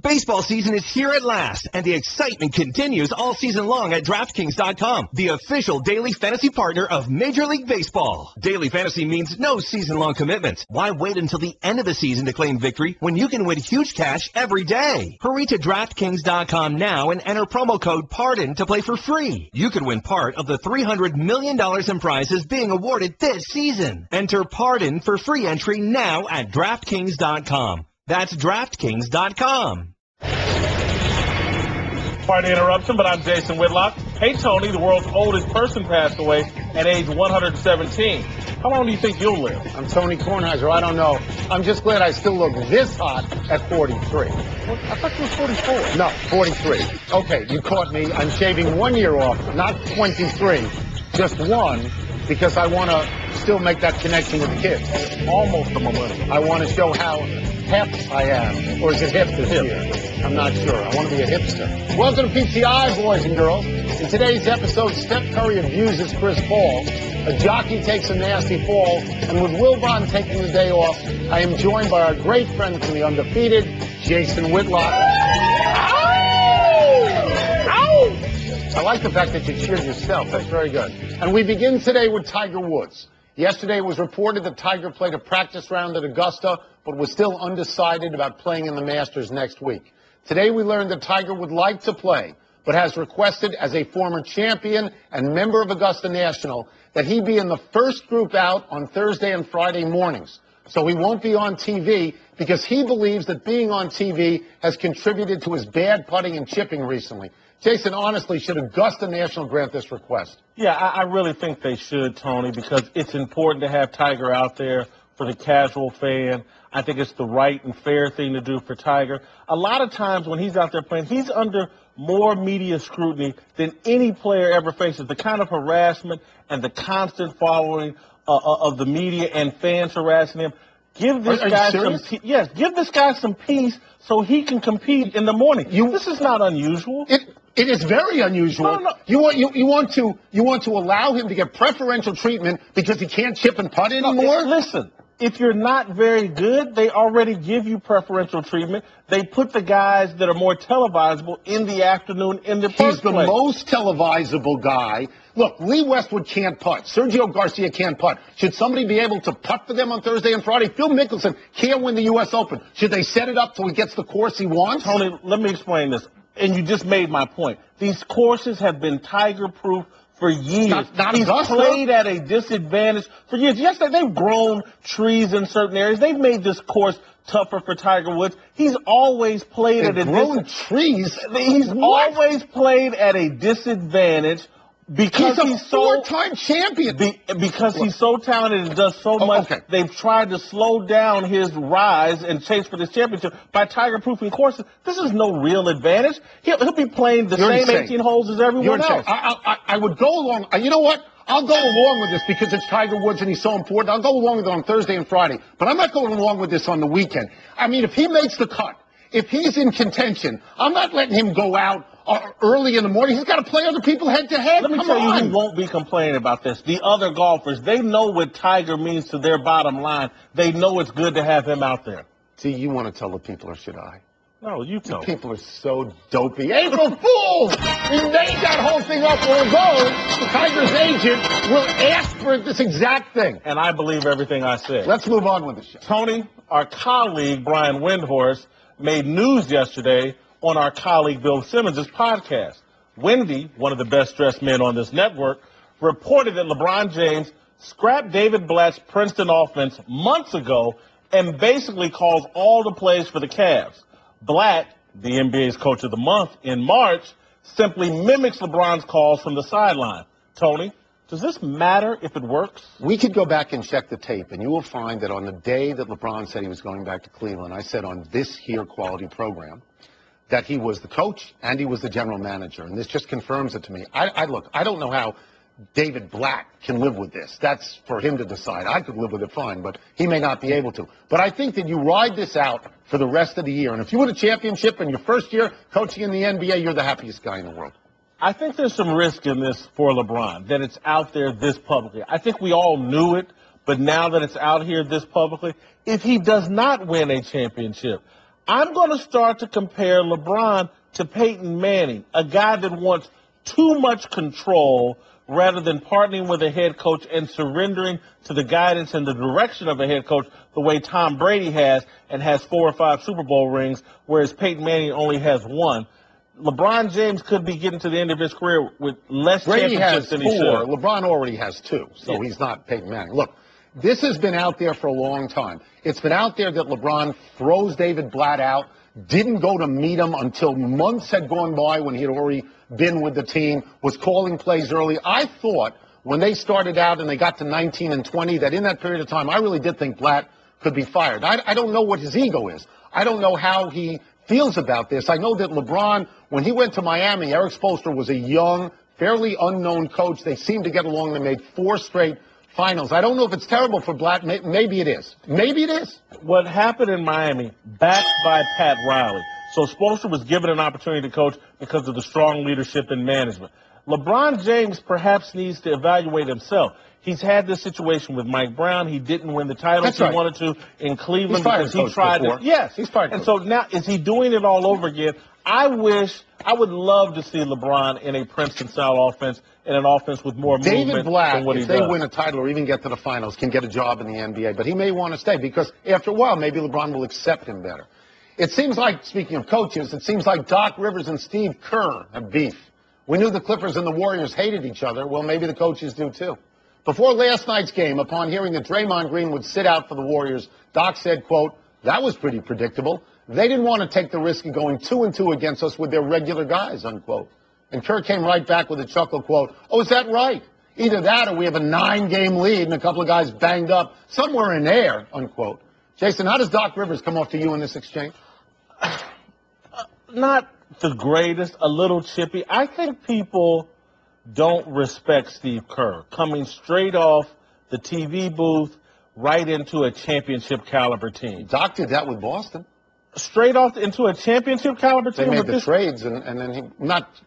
Baseball season is here at last, and the excitement continues all season long at DraftKings.com, the official daily fantasy partner of Major League Baseball. Daily fantasy means no season-long commitment. Why wait until the end of the season to claim victory when you can win huge cash every day? Hurry to DraftKings.com now and enter promo code PARDON to play for free. You could win part of the $300 million in prizes being awarded this season. Enter PARDON for free entry now at DraftKings.com. That's DraftKings.com. Pardon the interruption, but I'm Jason Whitlock. Hey, Tony, the world's oldest person passed away at age 117. How long do you think you'll live? I'm Tony Kornheiser. I don't know. I'm just glad I still look this hot at 43. Well, I thought you were 44. No, 43. Okay, you caught me. I'm shaving 1 year off, not 23, just one, because I want to still make that connection with the kids. Almost a millennial. I want to show how hip I am. Or is it hip this year? I'm not sure. I want to be a hipster. Welcome to PTI, boys and girls. In today's episode, Steph Curry abuses Chris Paul. A jockey takes a nasty fall. And with Wilbon taking the day off, I am joined by our great friend from the undefeated, Jason Whitlock. I like the fact that you cheered yourself. That's very good. And we begin today with Tiger Woods. Yesterday it was reported that Tiger played a practice round at Augusta, but was still undecided about playing in the Masters next week. Today we learned that Tiger would like to play, but has requested as a former champion and member of Augusta National that he be in the first group out on Thursday and Friday mornings. So he won't be on TV because he believes that being on TV has contributed to his bad putting and chipping recently. Jason, honestly, should Augusta National grant this request? Yeah, I really think they should, Tony, because it's important to have Tiger out there for the casual fan. I think it's the right and fair thing to do for Tiger. A lot of times when he's out there playing, he's under more media scrutiny than any player ever faces. The kind of harassment and the constant following of the media and fans harassing him. Give this guy give this guy some peace so he can compete in the morning. This is not unusual. It is very unusual. No. You want to allow him to get preferential treatment because he can't chip and putt anymore? Listen, if you're not very good, they already give you preferential treatment. They put the guys that are more televisable in the afternoon in the first place. He's the most televisable guy. Look, Lee Westwood can't putt. Sergio Garcia can't putt. Should somebody be able to putt for them on Thursday and Friday? Phil Mickelson can't win the U.S. Open. Should they set it up so he gets the course he wants? Tony, let me explain this. And you just made my point. These courses have been Tiger-proof for years. He's played at a disadvantage for years. Yes, they've grown trees in certain areas. They've made this course tougher for Tiger Woods. He's always played at a trees. He's always played at a disadvantage because he's a four-time champion. Because he's so talented and does so much. Okay. They've tried to slow down his rise and chase for this championship by Tiger-proofing courses. This is no real advantage. He'll be playing the same 18 holes as everyone else. I would go along. You know what? I'll go along with this because it's Tiger Woods and he's so important. I'll go along with it on Thursday and Friday. But I'm not going along with this on the weekend. I mean, if he makes the cut, if he's in contention, I'm not letting him go out early in the morning. He's got to play other people head-to-head. Let me tell you who won't be complaining about this. The other golfers, they know what Tiger means to their bottom line. They know it's good to have him out there. See, you want to tell the people, or should I? No, you tell. The people are so dopey. April Fool! He made that whole thing up, although the Tiger's agent will ask for this exact thing. And I believe everything I said. Let's move on with the show. Tony, our colleague, Brian Windhorst, made news yesterday on our colleague Bill Simmons' podcast. Wendy, one of the best-dressed men on this network, reported that LeBron James scrapped David Blatt's Princeton offense months ago and basically calls all the plays for the Cavs. Blatt, the NBA's Coach of the Month in March, simply mimics LeBron's calls from the sideline. Tony, does this matter if it works? We could go back and check the tape, and you will find that on the day that LeBron said he was going back to Cleveland, I said on this here quality program that he was the coach and he was the general manager, and this just confirms it to me. Look, I don't know how David Blatt can live with this. That's for him to decide. I could live with it fine, but he may not be able to. But I think that you ride this out for the rest of the year, and if you win a championship in your first year coaching in the NBA, you're the happiest guy in the world. I think there's some risk in this for LeBron, that it's out there this publicly. I think we all knew it, but now that it's out here this publicly, if he does not win a championship, I'm going to start to compare LeBron to Peyton Manning, a guy that wants too much control rather than partnering with a head coach and surrendering to the guidance and the direction of a head coach the way Tom Brady has and has 4 or 5 Super Bowl rings, whereas Peyton Manning only has 1. LeBron James could be getting to the end of his career with less championships than he should. LeBron already has 2, so he's not Peyton Manning. Look, this has been out there for a long time. It's been out there that LeBron throws David Blatt out, didn't go to meet him until months had gone by when he had already been with the team, was calling plays early. I thought when they started out and they got to 19 and 20 that in that period of time, I really did think Blatt could be fired. I don't know what his ego is. I don't know how he feels about this. I know that LeBron, when he went to Miami, Eric Spoelstra was a young, fairly unknown coach. They seemed to get along. They made 4 straight finals. I don't know if it's terrible for Blatt. Maybe it is. Maybe it is. What happened in Miami, backed by Pat Riley. So Spoelstra was given an opportunity to coach because of the strong leadership and management. LeBron James perhaps needs to evaluate himself. He's had this situation with Mike Brown. He didn't win the titles he wanted to in Cleveland because he tried to. Yes. He's fired. And so now, is he doing it all over again? I would love to see LeBron in a Princeton-style offense, in an offense with more movement David Blatt, than what he if they does. win a title or even get to the finals, can get a job in the NBA. But he may want to stay because after a while, maybe LeBron will accept him better. It seems like, speaking of coaches, it seems like Doc Rivers and Steve Kerr have beef. We knew the Clippers and the Warriors hated each other. Well, maybe the coaches do too. Before last night's game, upon hearing that Draymond Green would sit out for the Warriors, Doc said, quote, "That was pretty predictable. They didn't want to take the risk of going 2-2 against us with their regular guys," unquote. And Kerr came right back with a chuckle, quote, "Oh, is that right? Either that or we have a 9-game lead and a couple of guys banged up somewhere in there," unquote. Jason, how does Doc Rivers come off to you in this exchange? Not the greatest, a little chippy. I think people don't respect Steve Kerr coming straight off the TV booth right into a championship caliber team. Doc did that with Boston. Straight off into a championship caliber team. They made the trades, and then he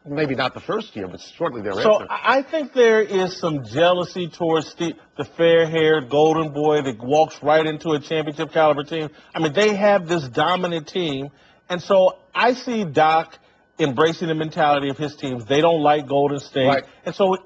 maybe not the first year, but shortly thereafter. So I think there is some jealousy towards Steve, the fair-haired golden boy that walks right into a championship caliber team. I mean, they have this dominant team, and so I see Doc embracing the mentality of his teams. They don't like Golden State, right. And so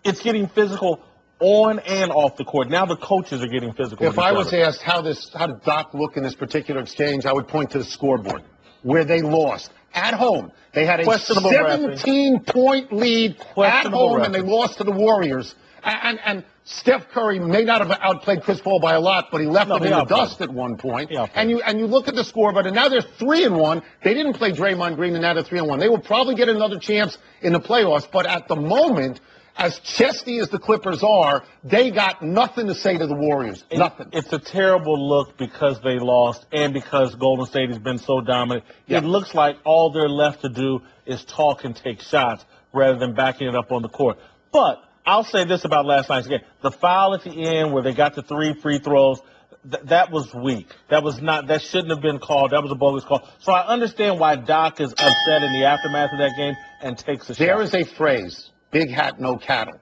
it's getting physical on and off the court. Now the coaches are getting physical. If I was asked how did Doc look in this particular exchange, I would point to the scoreboard where they lost at home. They had a 17-point lead at home, and they lost to the Warriors. And Steph Curry may not have outplayed Chris Paul by a lot, but he left them in the dust at one point. And you look at the scoreboard, and now they're 3-1. They didn't play Draymond Green, and now they're 3-1. They will probably get another chance in the playoffs, but at the moment, as chesty as the Clippers are, they got nothing to say to the Warriors. Nothing. It's a terrible look because they lost and because Golden State has been so dominant. Yeah. It looks like all they're left to do is talk and take shots rather than backing it up on the court. But I'll say this about last night's game. The foul at the end where they got the 3 free throws, that was weak. That shouldn't have been called. That was a bogus call. So I understand why Doc is upset in the aftermath of that game and takes a shot. There is a phrase, big hat, no cattle.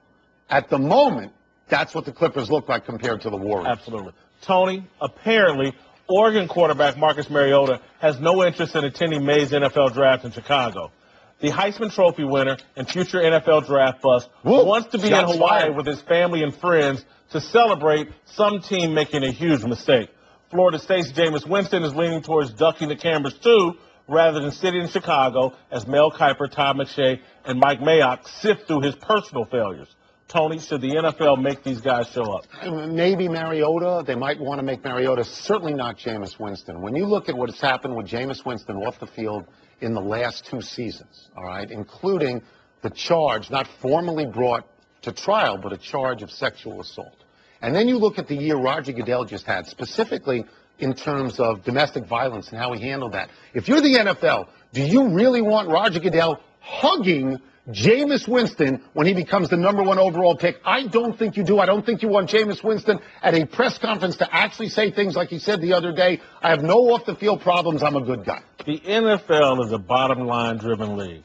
At the moment, that's what the Clippers look like compared to the Warriors. Absolutely. Tony, apparently, Oregon quarterback Marcus Mariota has no interest in attending May's NFL draft in Chicago. The Heisman Trophy winner and future NFL draft bust wants to be in Hawaii with his family and friends to celebrate some team making a huge mistake. Florida State's Jameis Winston is leaning towards ducking the cameras too, rather than sitting in Chicago as Mel Kiper, Todd McShay, and Mike Mayock sift through his personal failures. Tony, should the NFL make these guys show up? Maybe Mariota. They might want to make Mariota. Certainly not Jameis Winston. When you look at what has happened with Jameis Winston off the field in the last 2 seasons, all right, including the charge, not formally brought to trial, but a charge of sexual assault. And then you look at the year Roger Goodell just had, specifically in terms of domestic violence and how he handled that. If you're the NFL, do you really want Roger Goodell hugging Jameis Winston when he becomes the #1 overall pick? I don't think you do. I don't think you want Jameis Winston at a press conference to actually say things like he said the other day, I have no off-the-field problems, I'm a good guy. The NFL is a bottom-line driven league.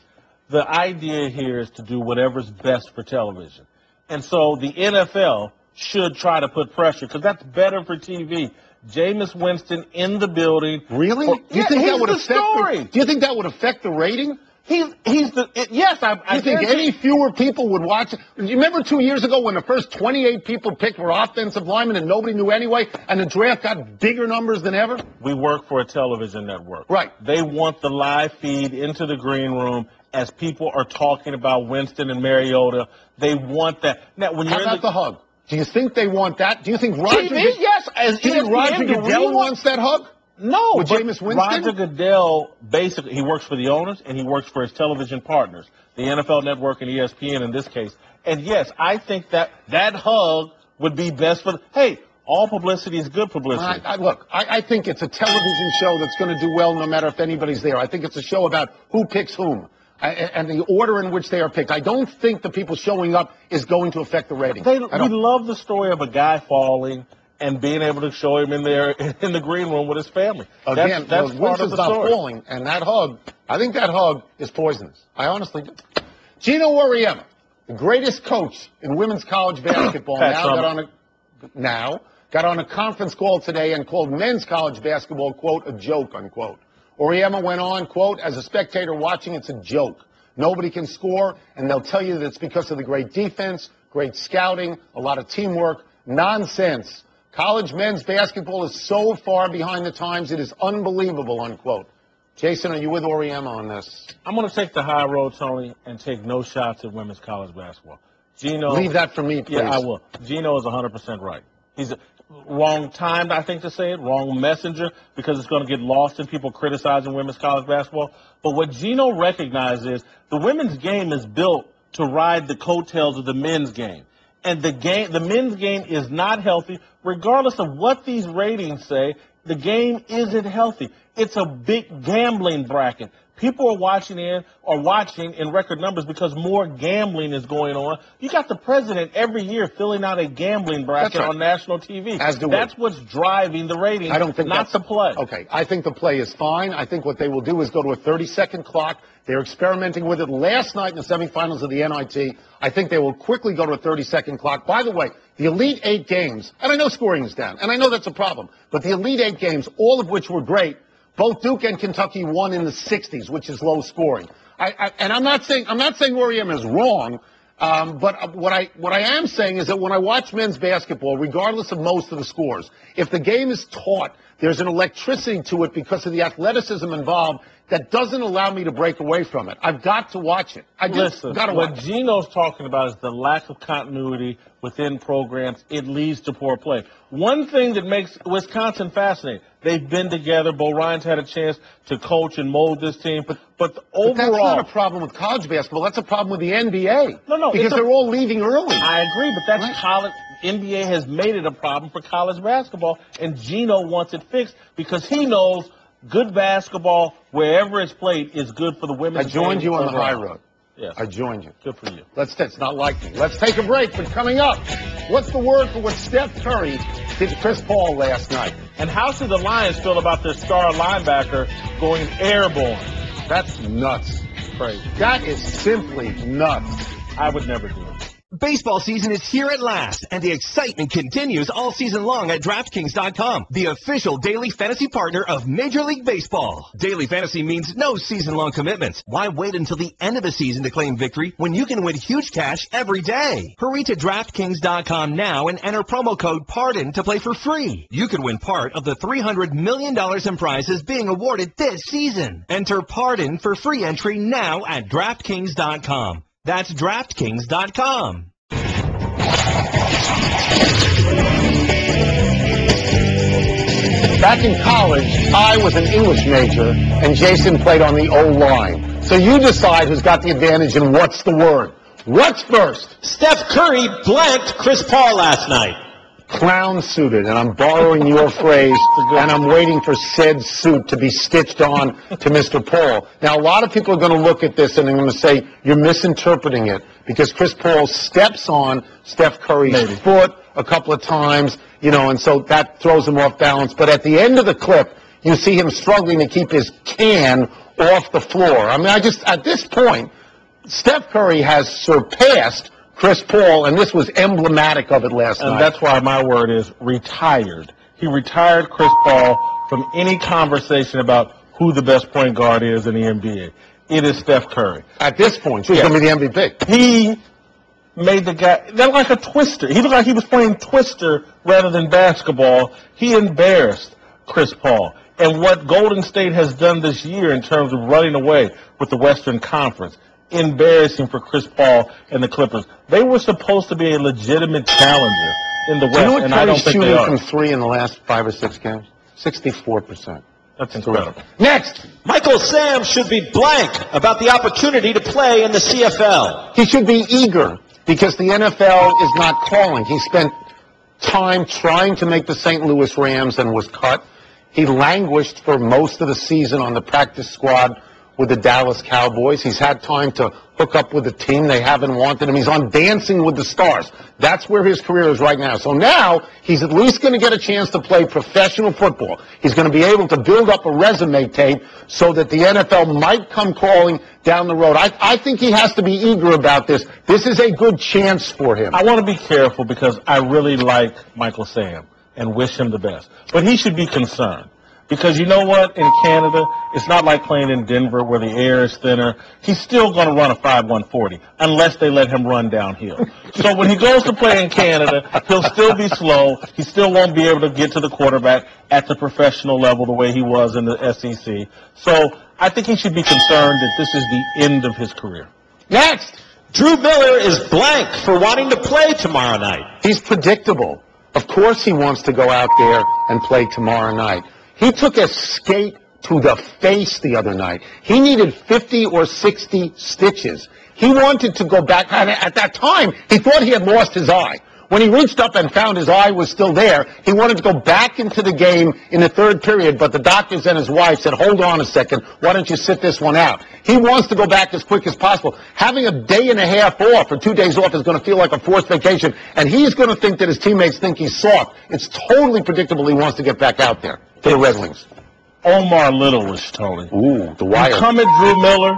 The idea here is to do whatever's best for television. And so the NFL should try to put pressure because that's better for TV. Jameis Winston in the building. Really? Do you think that would affect do you think that would affect the rating? Yes, I think any fewer people would watch it? Do you remember 2 years ago when the first 28 people picked were offensive linemen and nobody knew anyway, and the draft got bigger numbers than ever? We work for a television network. Right. They want the live feed into the green room as people are talking about Winston and Mariota. They want that. Now, when you're How about the hug? Do you think they want that? Do you think Roger? Yes. Do you think Roger Goodell wants that hug? No, with Jameis Winston? Roger Goodell, basically, he works for the owners and he works for his television partners, the NFL Network and ESPN in this case. And yes, I think that hug would be best for hey, all publicity is good publicity. Look, I think it's a television show that's going to do well no matter if anybody's there. I think it's a show about who picks whom and the order in which they are picked. I don't think the people showing up is going to affect the ratings. We love the story of a guy falling and being able to show him in there in the green room with his family. Again, that's part of the story. Falling, and that hug, I think that hug is poisonous. I honestly do. Gino Auriemma, the greatest coach in women's college basketball, got on a conference call today and called men's college basketball, quote, a joke, unquote. Auriemma went on, quote, as a spectator watching, it's a joke. Nobody can score, and they'll tell you that it's because of the great defense, great scouting, a lot of teamwork. Nonsense. College men's basketball is so far behind the times, it is unbelievable, unquote. Jason, are you with Auriemma on this? I'm going to take the high road, Tony, and take no shots at women's college basketball. Gino, leave that for me, please. Yeah, I will. Gino is 100% right. He's wrong timed, I think, to say it, wrong messenger, because it's going to get lost in people criticizing women's college basketball. But what Gino recognizes is the women's game is built to ride the coattails of the men's game. And the men's game is not healthy, regardless of what these ratings say. The game isn't healthy. It's a big gambling bracket. People are watching in record numbers because more gambling is going on. You got the president every year filling out a gambling bracket on national TV. That's what's driving the ratings, not the play. Okay, I think the play is fine. I think what they will do is go to a 30-second clock. They're experimenting with it last night in the semifinals of the NIT. I think they will quickly go to a 30-second clock. By the way, the Elite Eight games, and I know scoring is down, and I know that's a problem, but the Elite Eight games, all of which were great, both Duke and Kentucky won in the 60s, which is low scoring. And I'm not saying Auriemma is wrong, but what I am saying is that when I watch men's basketball, regardless of most of the scores, if the game is taught, there's an electricity to it because of the athleticism involved that doesn't allow me to break away from it. I've got to watch it. What Gino's talking about is the lack of continuity within programs. It leads to poor play. One thing that makes Wisconsin fascinating, they've been together. Bo Ryan's had a chance to coach and mold this team. But overall, that's not a problem with college basketball. That's a problem with the NBA. No, because they're all leaving early. I agree, but that's college. NBA has made it a problem for college basketball, and Gino wants it fixed because he knows good basketball, wherever it's played, is good for the women's game. I joined you on the high road. Yes. I joined you. Good for you. It's not like me. Let's take a break, but coming up, what's the word for what Steph Curry did to Chris Paul last night? And how should the Lions feel about their star linebacker going airborne? That's nuts. Crazy. That is simply nuts. I would never do it. Baseball season is here at last, and the excitement continues all season long at DraftKings.com, the official daily fantasy partner of Major League Baseball. Daily fantasy means no season-long commitments. Why wait until the end of the season to claim victory when you can win huge cash every day? Hurry to DraftKings.com now and enter promo code PARDON to play for free. You could win part of the $300 million in prizes being awarded this season. Enter PARDON for free entry now at DraftKings.com. That's DraftKings.com. Back in college, I was an English major, and Jason played on the O-line. So you decide who's got the advantage and what's the word. What's first? Steph Curry blanked Chris Paul last night. Clown-suited, and I'm borrowing your phrase, and I'm waiting for said suit to be stitched on to Mr. Paul. Now, a lot of people are going to look at this, and they're going to say, you're misinterpreting it, because Chris Paul steps on Steph Curry's foot a couple of times, and so that throws him off balance. But at the end of the clip, you see him struggling to keep his can off the floor. I mean, at this point, Steph Curry has surpassed Chris Paul, and this was emblematic of it last night. And that's why my word is retired he retired Chris Paul from any conversation about who the best point guard is in the NBA. It is Steph Curry. At this point, he's going to be the MVP. He made the guy, they're like a twister. He looked like he was playing twister rather than basketball. He embarrassed Chris Paul. And what Golden State has done this year in terms of running away with the Western Conference, embarrassing for Chris Paul and the Clippers. They were supposed to be a legitimate challenger in the West, and I don't think they are. From three in the last 5 or 6 games? 64%. That's incredible. Next! Michael Sam should be blank about the opportunity to play in the CFL. He should be eager because the NFL is not calling. He spent time trying to make the St. Louis Rams and was cut. He languished for most of the season on the practice squad with the Dallas Cowboys. He's had time to hook up with the team. They haven't wanted him. He's on Dancing with the Stars. That's where his career is right now. So now he's at least going to get a chance to play professional football. He's going to be able to build up a resume tape so that the NFL might come calling down the road. I think he has to be eager about this. This is a good chance for him. I want to be careful because I really like Michael Sam and wish him the best. But he should be concerned. Because you know what? In Canada, it's not like playing in Denver where the air is thinner. He's still going to run a 5.140 unless they let him run downhill. So when he goes to play in Canada, he'll still be slow. He still won't be able to get to the quarterback at the professional level the way he was in the SEC. So I think he should be concerned that this is the end of his career. Next! Drew Miller is blank for wanting to play tomorrow night. He's predictable. Of course he wants to go out there and play tomorrow night. He took a skate to the face the other night. He needed 50 or 60 stitches. He wanted to go back. At that time, he thought he had lost his eye. When he reached up and found his eye was still there, he wanted to go back into the game in the third period, but the doctors and his wife said, hold on a second, why don't you sit this one out? He wants to go back as quick as possible. Having a day and a half off or 2 days off is going to feel like a forced vacation, and he's going to think that his teammates think he's soft. It's totally predictable he wants to get back out there for the Red Wings. Omar Little-ish, Tony. Ooh, the wire. You come at Drew Miller,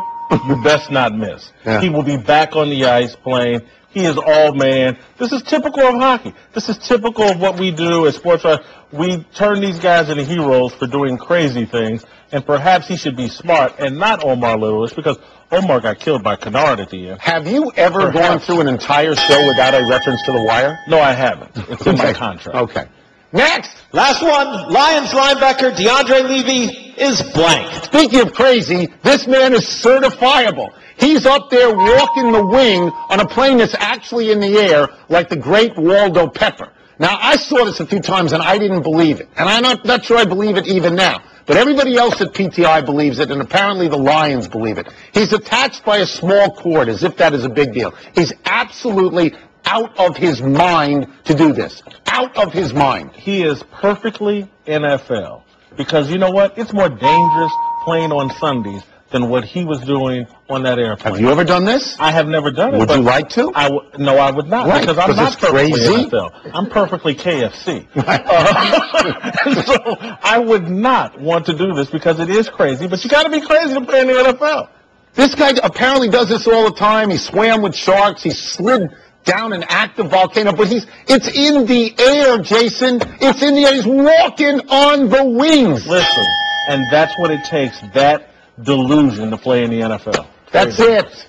you best not miss. Yeah. He will be back on the ice playing. He is all man. This is typical of hockey. This is typical of what we do as sports writers. We turn these guys into heroes for doing crazy things, and perhaps he should be smart and not Omar Little-ish because Omar got killed by Kennard at the end. Have you ever gone through an entire show without a reference to the wire? No, I haven't. It's in my contract. Okay. Next! Last one, Lions linebacker DeAndre Levy is blank. Speaking of crazy, this man is certifiable. He's up there walking the wing on a plane that's actually in the air like the great Waldo Pepper. Now, I saw this a few times and I didn't believe it. And I'm not sure I believe it even now. But everybody else at PTI believes it, and apparently the Lions believe it. He's attached by a small cord as if that is a big deal. He's absolutely out of his mind to do this. Out of his mind. He is perfectly NFL. Because you know what? It's more dangerous playing on Sundays than what he was doing on that airplane. Have you ever done this? I have never done it. Would you like to? No, I would not. Right, because I'm not perfectly crazy. NFL. I'm perfectly KFC. So I would not want to do this because it is crazy. But you got to be crazy to play in the NFL. This guy apparently does this all the time. He swam with sharks. He slid down an active volcano, but it's in the air, Jason. It's in the air. He's walking on the wings. Listen, and that's what it takes, that delusion to play in the NFL. That's it.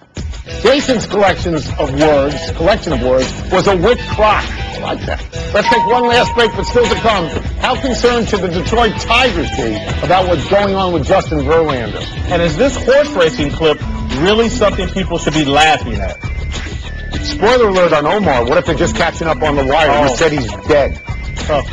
Jason's collection of words was a wit clock. I like that. Let's take one last break, but still to come. How concerned should the Detroit Tigers be about what's going on with Justin Verlander? And is this horse racing clip really something people should be laughing at? Spoiler alert on Omar. What if they're just catching up on the wire? He said he's dead. Tough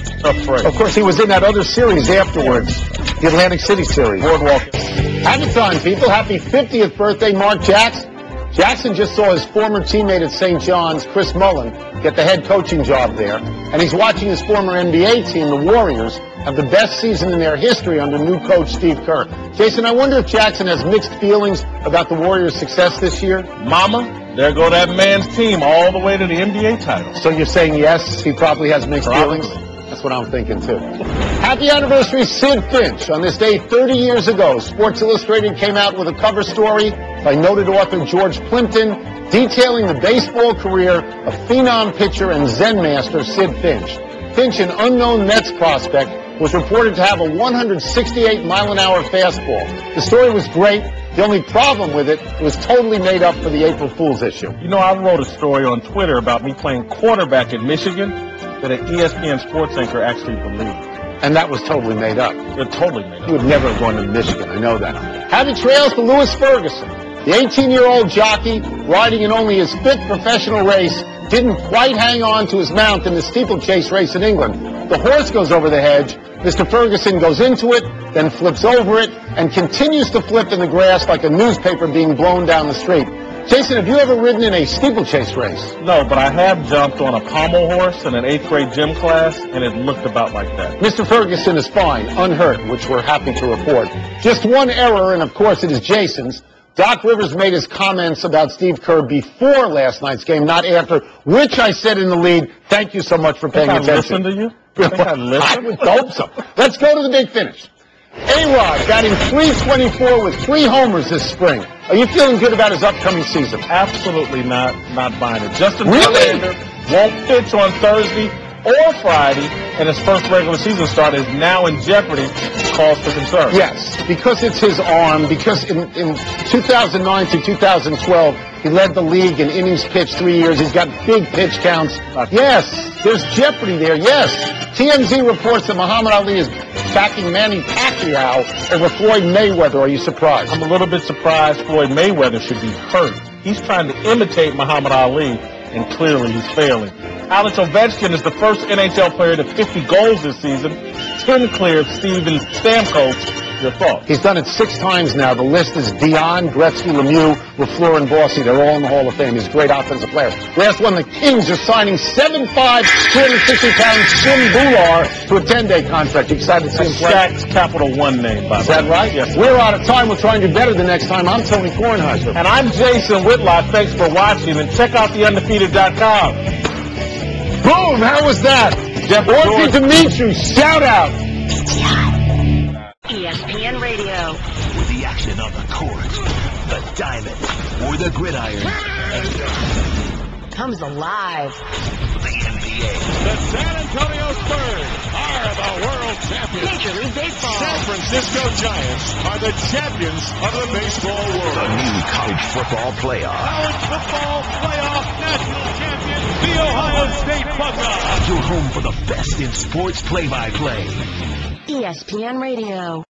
phrase. Of course, he was in that other series afterwards, the Atlantic City series. Boardwalk. Happy time, people. Happy 50th birthday, Mark Jackson. Jackson just saw his former teammate at St. John's, Chris Mullen, get the head coaching job there. And he's watching his former NBA team, the Warriors, have the best season in their history under new coach Steve Kerr. Jason, I wonder if Jackson has mixed feelings about the Warriors' success this year? Mama, there go that man's team all the way to the NBA title. So you're saying yes, he probably has mixed feelings? That's what I'm thinking, too. Happy anniversary, Sid Finch. On this day 30 years ago, Sports Illustrated came out with a cover story by noted author George Plimpton detailing the baseball career of phenom pitcher and Zen master Sid Finch. Finch, an unknown Mets prospect, was reported to have a 168-mile-an-hour fastball. The story was great. The only problem with it was totally made up for the April Fool's issue. You know, I wrote a story on Twitter about me playing quarterback in Michigan that an ESPN sports anchor actually believed. And that was totally made up. It totally made up. You would never have gone to Michigan, I know that. Happy trails to Lewis Ferguson. The 18-year-old jockey, riding in only his 5th professional race, didn't quite hang on to his mount in the steeplechase race in England. The horse goes over the hedge. Mr. Ferguson goes into it, then flips over it, and continues to flip in the grass like a newspaper being blown down the street. Jason, have you ever ridden in a steeplechase race? No, but I have jumped on a pommel horse in an 8th grade gym class, and it looked about like that. Mr. Ferguson is fine, unhurt, which we're happy to report. Just one error, and of course it is Jason's. Doc Rivers made his comments about Steve Kerr before last night's game, not after, which I said in the lead, thank you so much for paying attention. I listened to you? I would hope so. Let's go to the big finish. A-Rod batting .324 with 3 homers this spring. Are you feeling good about his upcoming season? Absolutely not buying it. Justin Really? Verlander won't pitch on Thursday or Friday, and his first regular season start is now in jeopardy. Cause for concern. Yes, because it's his arm, because in 2009 to 2012, he led the league in innings pitched 3 years. He's got big pitch counts. Yes, there's jeopardy there, yes. TMZ reports that Muhammad Ali is backing Manny Pacquiao over Floyd Mayweather. Are you surprised? I'm a little bit surprised Floyd Mayweather should be hurt. He's trying to imitate Muhammad Ali, and clearly he's failing. Alex Ovechkin is the first NHL player to 50 goals this season. 10 cleared Steven Stamkos. Your thoughts? He's done it 6 times now. The list is Dion, Gretzky, Lemieux, Lafleur, and Bossy. They're all in the Hall of Fame. He's a great offensive player. Last one, the Kings are signing 7'5", 260-pound Sim Bular to a 10-day contract. You excited to see him play? Shaq's Capital One name, by the way. Is that right? Yes. We're out of time. We'll try and do better the next time. I'm Tony Kornheiser. And I'm Jason Whitlock. Thanks for watching. And check out theundefeated.com. Boom! How was that? Orphy Dimitri, shout out! ESPN Radio. With the action on the court, the diamond, or the gridiron, Comes alive. the NBA. The San Antonio Spurs are the world champions. Major League Baseball. San Francisco Giants are the champions of the baseball world. The new college football playoff. College football playoff national champion, the Ohio State Buckeyes. Your home for the best in sports play-by-play. ESPN Radio.